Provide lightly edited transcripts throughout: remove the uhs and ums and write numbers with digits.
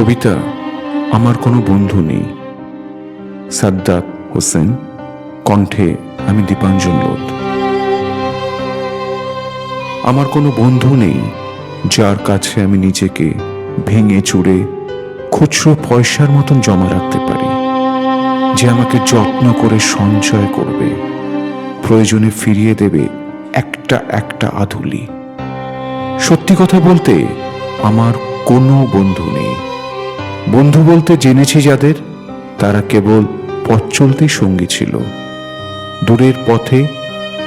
কবিতা আমার কোনো বন্ধু নেই। সাদ্দাত হোসেন, কণ্ঠে আমি দীপাঞ্জন লোধ। আমার কোনো বন্ধু নেই যার কাছে আমি নিজেকে ভেঙে চুরে খুচরো পয়সার মতন জমা রাখতে পারি, যে আমাকে যত্ন করে সঞ্চয় করবে, প্রয়োজনে ফিরিয়ে দেবে একটা একটা আধুলি। সত্যি কথা বলতে আমার কোনো বন্ধু নেই। বন্ধু বলতে জেনেছি যাদের, তারা কেবল পথ চলতেই সঙ্গী ছিল। দূরের পথে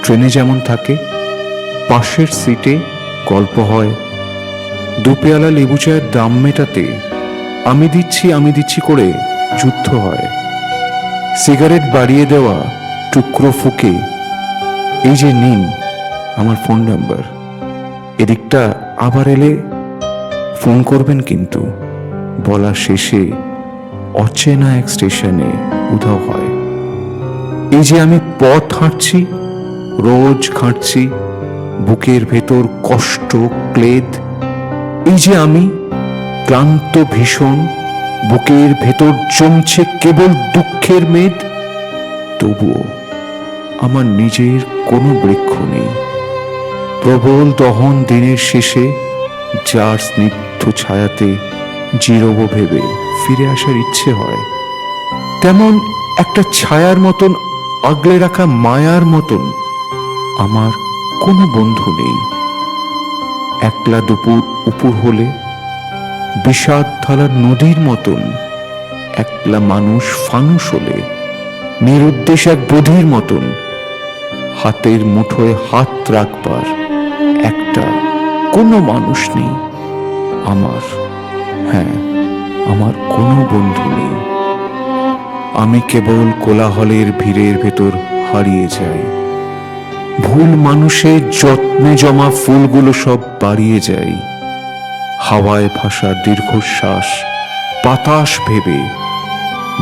ট্রেনে যেমন থাকে, পাশের সিটে গল্প হয়, দুপেয়ালা লেবু চায়ের দাম মেটাতে আমি দিচ্ছি করে যুদ্ধ হয়। সিগারেট বাড়িয়ে দেওয়া টুকরো ফুকে এই যে নিন আমার ফোন নাম্বার, এদিকটা আবার এলে ফোন করবেন কিন্তু, বলা শেষে অচেনা এক স্টেশনে উধাও হয়। এই যে আমি পথ হাঁটছি, রোজ খাঁটছি, বুকের ভেতর কষ্ট ক্লেদ। এই যে আমি ক্লান্ত ভীষণ, বুকের ভেতর জমছে কেবল দুঃখের মেদ। তবুও আমার নিজের কোনো বৃক্ষ নেই। প্রবল দহন দিনের শেষে যার স্নিগ্ধ ছায়াতে জিরব ভেবে ফিরে আসার ইচ্ছে হয়, তেমন একটা ছায়ার মতন, আগলে রাখা মায়ার মতন আমার কোনো বন্ধু নেই। একলা দুপুর উপুর হলে বিষাদ ধারার নদীর মতন, একলা মানুষ ফানুস হলে নিরুদ্দেশ এক বধির মতন, হাতের মুঠোয় হাত রাখবার একটা কোনো মানুষ নেই আমার। হ্যাঁ, আমার কোনো বন্ধু নেই। আমি কেবল কোলাহলের ভিড়ের ভেতর হারিয়ে যাই। ভুল মানুষের যত্নে জমা ফুলগুলো সব বাড়িয়ে যাই। হাওয়ায় ভাসা দীর্ঘশ্বাস বাতাস ভেবে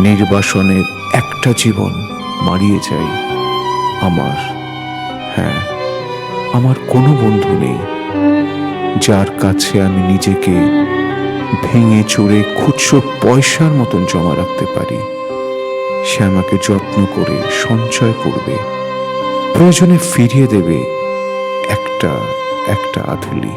নির্বাসনের একটা জীবন মারিয়ে যাই আমার। হ্যাঁ, আমার কোনো বন্ধু নেই যার কাছে আমি নিজেকে ভেঙে চুরে খুচরো পয়সার মতন জমা রাখতে পারি। সে আমাকে যত্ন করে সঞ্চয় করবে, প্রয়োজনে ফিরিয়ে দেবে একটা একটা আধুলি।